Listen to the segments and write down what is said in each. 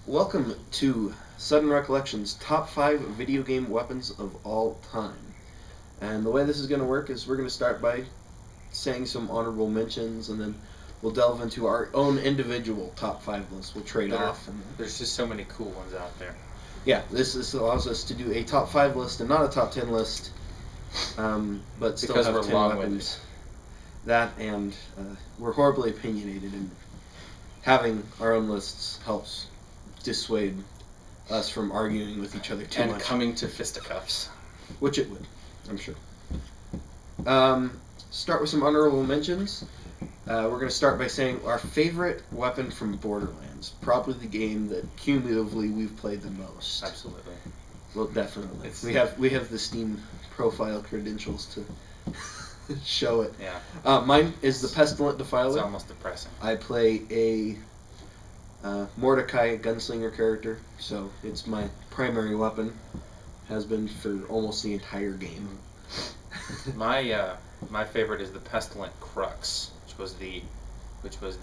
Welcome to Sudden Recollections Top 5 Video Game Weapons of All Time. And the way this is going to work is we're going to start by saying some honorable mentions, and then we'll delve into our own individual top 5 lists. We'll trade off. And there's just so many cool ones out there. Yeah, this allows us to do a top 5 list and not a top 10 list, but still because have we're 10 long-winded. weapons. That and we're horribly opinionated, and having our own lists helps dissuade us from arguing with each other too much. And coming to fisticuffs. Which it would, I'm sure. Start with some honorable mentions. We're going to start by saying our favorite weapon from Borderlands. Probably the game that cumulatively we've played the most. Absolutely. Well, definitely. We have the Steam profile credentials to show it. Yeah. Mine is the Pestilent Defiler. It's almost depressing. I play a Mordecai gunslinger character, so it's my primary weapon. Has been for almost the entire game. My favorite is the Pestilent Crux, which was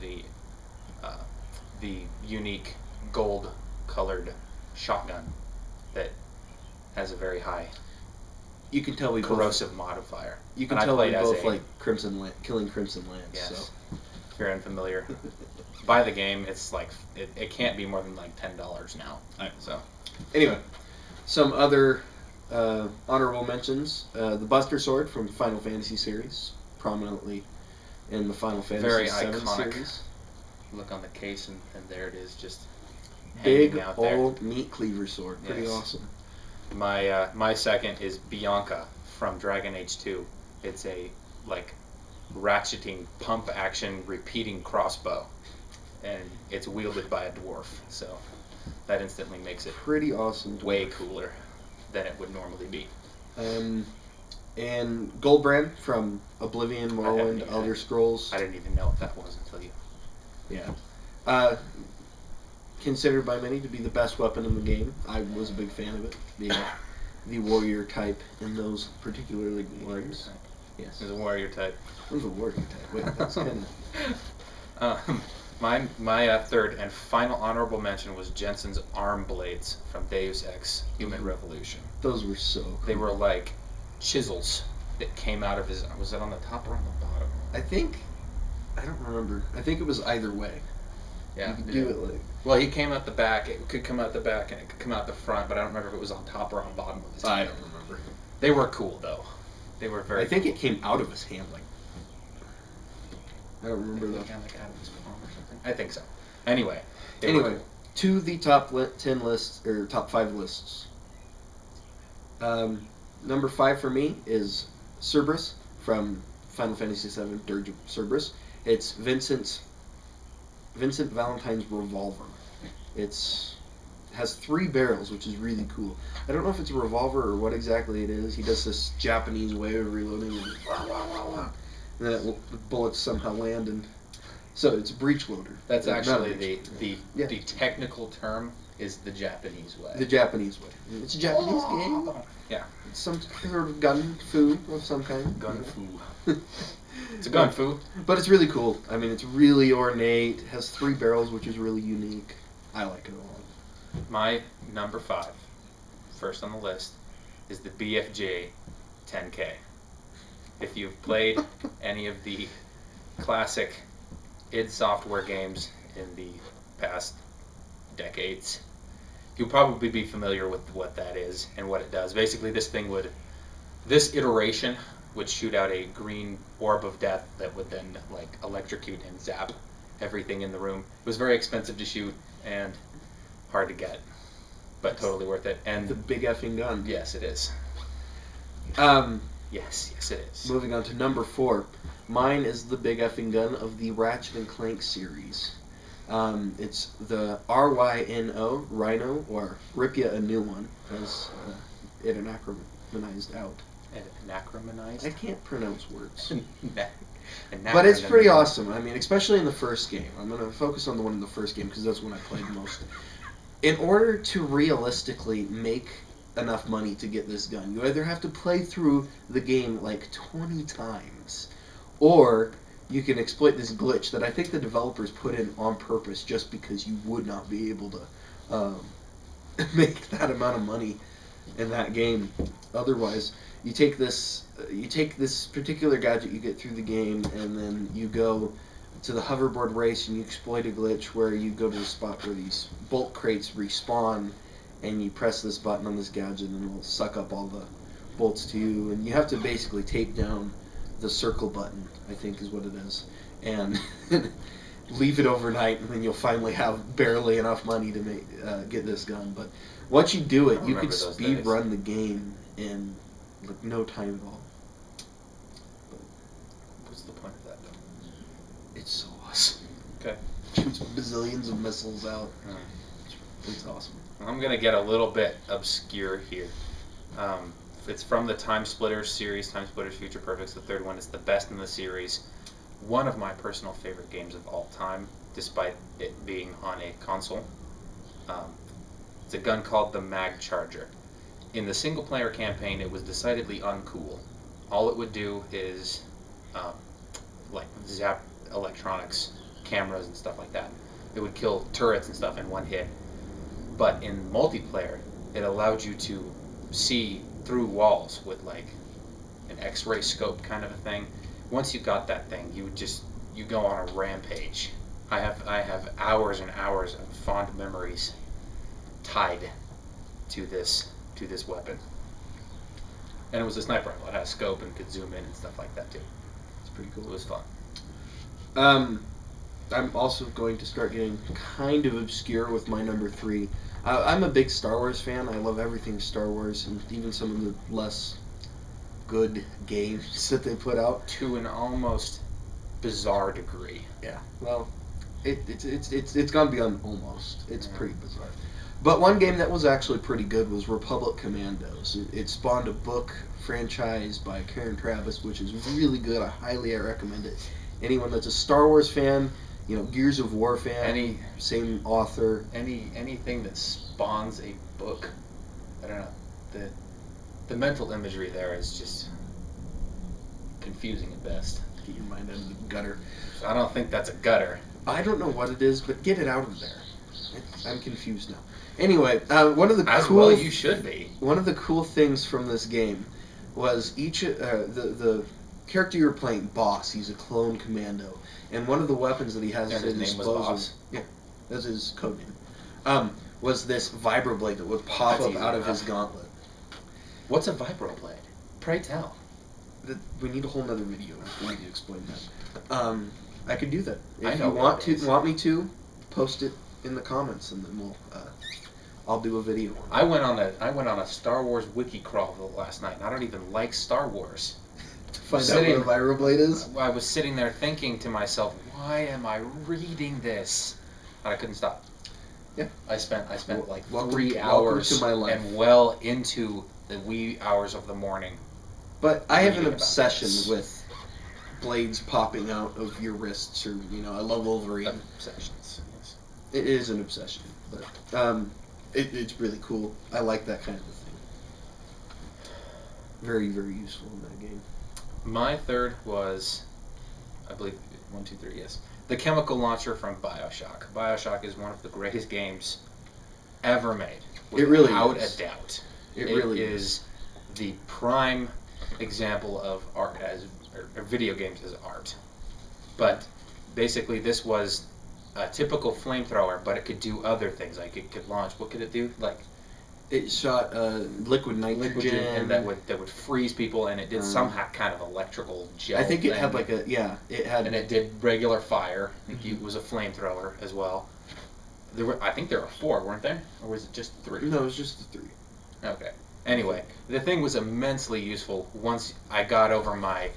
the unique gold-colored shotgun that has a very high You can tell we corrosive modifier. You can And tell I we played both as like killing Crimson Lance. Yes. So. If you're unfamiliar, buy the game. It's like it can't be more than like $10 now. So anyway, some other honorable mentions: the Buster Sword from Final Fantasy series, prominently in the Final Fantasy very VII iconic. series. Look on the case, and there it is, just Big hanging out there. old meat cleaver sword, pretty Yes. awesome. My second is Bianca from Dragon Age II. It's a ratcheting pump action repeating crossbow, and it's wielded by a dwarf. So that instantly makes it Pretty awesome. way cooler than it would normally be. And Goldbrand from Oblivion, Morrowind, Elder Scrolls. I didn't even know what that was until you. Yeah. Considered by many to be the best weapon in the game. I was a big fan of it. The warrior type in those particular games. Yes. It's a warrior type. It was a warrior type. Wait, that's kind of... My third and final honorable mention was Jensen's arm blades from Deus Ex Human Revolution. Those were so cool. They were like chisels that came out of his... Was it on the top or on the bottom? I don't remember. I think it was either way. Yeah. You could do it like... Well, he came out the back. It could come out the back and it could come out the front, but I don't remember if it was on top or on bottom of his hand. I don't remember. They were cool, though. They were very I think cool. it came out of his hand, like... I don't remember though. Out of his palm or something. I think so. Anyway, Anyway, to the top 10 lists, or top 5 lists. Number 5 for me is Cerberus from Final Fantasy VII Dirge of Cerberus. It's Vincent Valentine's revolver. Has 3 barrels, which is really cool. I don't know if it's a revolver or what exactly it is. He does this Japanese way of reloading, and then the bullets somehow land, and so it's a breech loader. That's actually Yeah. the technical term is the Japanese way. The Japanese way. It's a Japanese game. Yeah. It's some sort of gun fu of some kind. Gun fu. It's a gun fu. But it's really cool. I mean, it's really ornate. It has 3 barrels, which is really unique. I like it a lot. My number 5, first on the list, is the BFJ 10K. If you've played any of the classic id Software games in the past decades, you'll probably be familiar with what that is and what it does. Basically, this iteration would shoot out a green orb of death that would then electrocute and zap everything in the room. It was very expensive to shoot and hard to get, but totally worth it. And The big effing gun. yes, it is. Yes, it is. Moving on to number 4. Mine is the big effing gun of the Ratchet and Clank series. It's the RYNO, Rhino, or Rip Ya a New One, as it anachronized out. Anachronized? I can't pronounce words. But But it's pretty awesome. I mean, especially in the first game. I'm going to focus on the one in the first game because that's when I played most. In order to realistically make enough money to get this gun, you either have to play through the game like 20 times, or you can exploit this glitch that I think the developers put in on purpose just because you would not be able to um, make that amount of money in that game. Otherwise, you take this particular gadget you get through the game, and then you go to the hoverboard race and you exploit a glitch where you go to the spot where these bolt crates respawn, and you press this button on this gadget and it'll suck up all the bolts to you, and you have to basically tape down the circle button, I think is what it is, and leave it overnight, and then you'll finally have barely enough money to get this gun. But once you do it, you could speed run the game in like no time at all. But what's the point of that, though? It's so awesome. Okay. Shoots bazillions of missiles out. It's awesome. I'm gonna get a little bit obscure here. It's from the TimeSplitters series, TimeSplitters Future Perfect's the third one. It's the best in the series. One of my personal favorite games of all time, despite it being on a console. It's a gun called the Mag Charger. In the single-player campaign, it was decidedly uncool. All it would do is like zap electronics, cameras, and stuff like that. It would kill turrets and stuff in one hit. But in multiplayer, it allowed you to see through walls with like an X-ray scope kind of a thing. Once you got that thing, you go on a rampage. I have hours and hours of fond memories tied to this weapon. And it was a sniper rifle. It had a scope and could zoom in and stuff like that too. It's pretty cool. It was fun. I'm also going to start getting kind of obscure with my number 3. I'm a big Star Wars fan. I love everything Star Wars, and even some of the less good games that they put out. To an almost bizarre degree. Yeah. Well, it's gone beyond almost. It's pretty bizarre. But one game that was actually pretty good was Republic Commandos. It spawned a book franchise by Karen Travis, which is really good. I highly recommend it. Anyone that's a Star Wars fan, Gears of War fan, same author. Anything that spawns a book, I don't know. The mental imagery there is just confusing at best. Get your mind out of the gutter. I don't think that's a gutter. I don't know what it is, but get it out of there. I'm confused now. Anyway, one of the you should be. One of the cool things from this game was the character you were playing, Boss. He's a clone commando, and one of the weapons that he has at his disposal, that's his code name, was this vibroblade that would pop up out of his gauntlet. What's a vibroblade? Pray tell. We need a whole nother video. We need to explain that. I could do that. If you want me to, post it in the comments, and then I'll do a video. I went on a Star Wars wiki crawl last night, and I don't even like Star Wars. To find out what a vibroblade is? I was sitting there thinking to myself, why am I reading this? And I couldn't stop. Yeah. I spent like 3 hours to my life. And well into the wee hours of the morning. But I have an obsession with blades popping out of your wrists, or I love Wolverine. Obsessions, yes. It is an obsession, but it's really cool. I like that kind of a thing. Very, very useful in that game. My third was, I believe, 1, 2, 3, yes. The chemical launcher from Bioshock. Bioshock is one of the greatest games ever made. It really without is. a doubt. It really is the prime example of art or video games as art. But basically this was a typical flamethrower, but it could do other things. Like it could launch. What could it do? Like it shot liquid nitrogen, and that would freeze people, and it did some kind of electrical gel. I think it thing. had like and it did regular fire. I think it was a flamethrower as well. I think there were 4, weren't there, or was it just 3? No, it was just the 3. Okay. Anyway, the thing was immensely useful once I got over my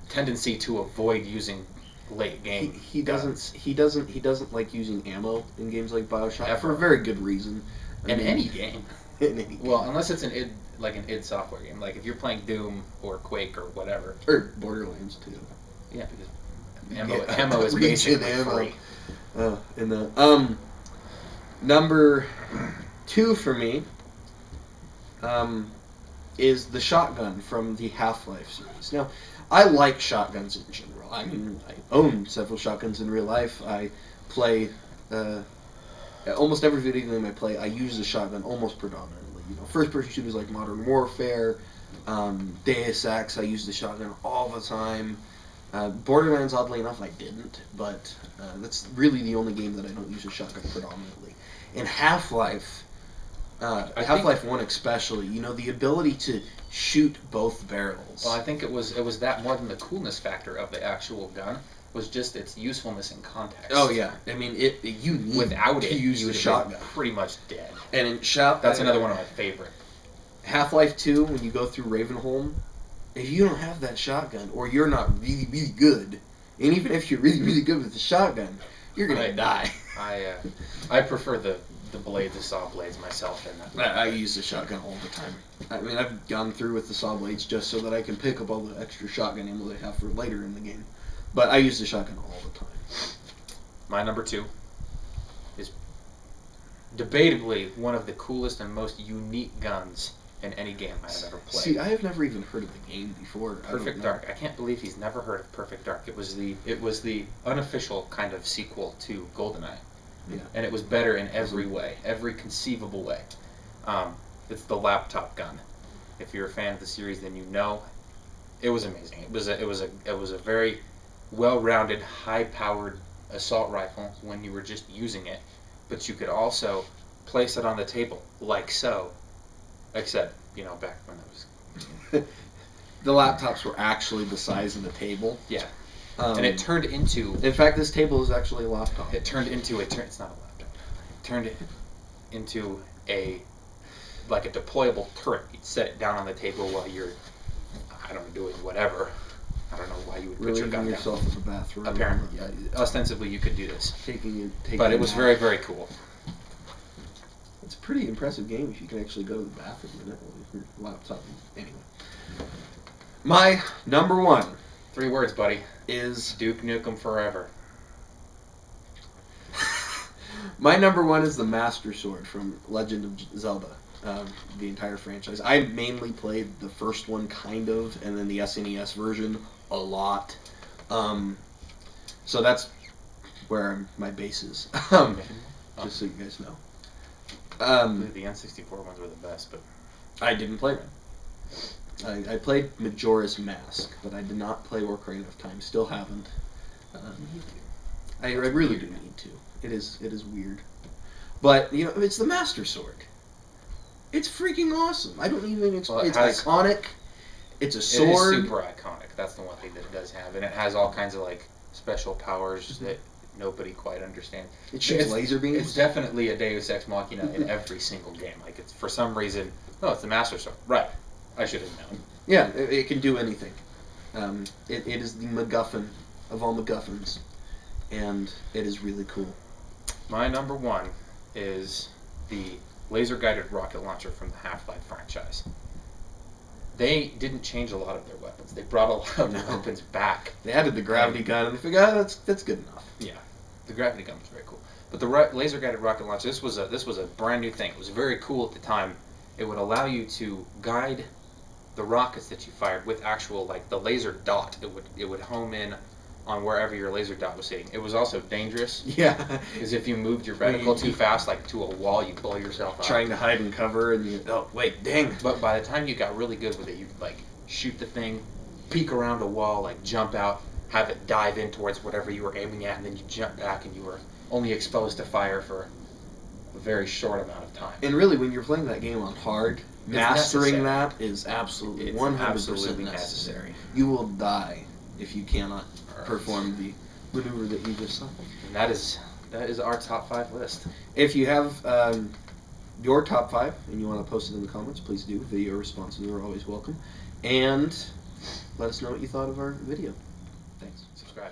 tendency to avoid using late game. He doesn't like using ammo in games like Bioshock for a very good reason. Any game. In any game. Well, unless it's an id Software game, like if you're playing Doom or Quake or whatever. Or Borderlands too. Yeah, because ammo is basically free. And the number 2 for me is the shotgun from the Half-Life series. Now, I like shotguns in general. I mean, I own several shotguns in real life. I play almost every video game I play, I use the shotgun almost predominantly. You know, first-person shooters like Modern Warfare, Deus Ex, I use the shotgun all the time. Borderlands, oddly enough, I didn't, but that's really the only game that I don't use a shotgun predominantly. In Half-Life, Half-Life 1 especially, you know, the ability to shoot both barrels. Well, I think it was that more than the coolness factor of the actual gun was just its usefulness in context. Oh yeah, I mean you need without to it use you the would shotgun. Have been pretty much dead. And in that's another one of my favorite. Half-Life 2, when you go through Ravenholm, if you don't have that shotgun, or you're not really, really good, and even if you're really, really good with the shotgun, you're gonna die. I prefer the blades, the saw blades myself. And I use the shotgun all the time. I mean, I've gone through with the saw blades just so that I can pick up all the extra shotgun ammo they have for later in the game. But I use the shotgun all the time. My number 2 is debatably one of the coolest and most unique guns in any game I have ever played. See, I have never even heard of the game before. Perfect Dark. I can't believe he's never heard of Perfect Dark. It was the unofficial kind of sequel to GoldenEye. Yeah. And it was better in every way, every conceivable way. It's the laptop gun. If you're a fan of the series, then you know it was amazing. It was a very well-rounded, high-powered assault rifle when you were just using it, but you could also place it on the table like so. Except, you know, back when it was the laptops were actually the size of the table. Yeah. And it turned into... In fact, this table is actually a laptop. It turned into it's not a laptop. It turned into like a deployable turret. You'd set it down on the table while you're, I don't know, doing whatever. I don't know why you would put your gun yourself down. in the bathroom. Apparently, ostensibly you could do this. Taking but it was very, very cool. It's a pretty impressive game if you can actually go to the bathroom in it with your laptop. Anyway. My number 1. 3 words, buddy. Is Duke Nukem Forever. My number 1 is the Master Sword from Legend of Zelda, the entire franchise. I mainly played the first one, kind of, and then the SNES version a lot. So that's where my base is, just so you guys know. The N64 ones were the best, but I didn't play them. I played Majora's Mask, but I did not play Ocarina of Time. Still haven't. I really do need to. It is weird, but you know, it's the Master Sword. It's freaking awesome. I don't even explain. It's iconic. It's a sword. It is super iconic. That's the one thing that it does have, and it has all kinds of like special powers that nobody quite understands. It shoots laser beams. It's definitely a Deus Ex Machina in every single game. Like it's for some reason, it's the Master Sword. Right. I should have known. Yeah, it can do anything. It is the MacGuffin of all MacGuffins, and it is really cool. My number 1 is the laser-guided rocket launcher from the Half-Life franchise. They didn't change a lot of their weapons. They brought a lot of their weapons back. They added the gravity gun, and they figured, that's good enough. Yeah, the gravity gun was very cool. But the laser-guided rocket launcher, this was a brand new thing. It was very cool at the time. It would allow you to guide the rockets that you fired with actual, like, the laser dot. It would home in on wherever your laser dot was hitting. It was also dangerous. Yeah. Because if you moved your reticle too fast, like to a wall, you blow yourself up. Trying to hide and cover, and you, oh, wait, dang. But by the time you got really good with it, you'd, like, shoot the thing, peek around a wall, like, jump out, have it dive in towards whatever you were aiming at, and then you jump back, and you were only exposed to fire for a very short amount of time. And really, when you're playing that game on hard, mastering that is absolutely 100% necessary. You will die if you cannot perform the maneuver that you just saw. And that is our top 5 list. If you have your top 5 and you want to post it in the comments, please do. Video responses are always welcome. And let us know what you thought of our video. Thanks. Subscribe.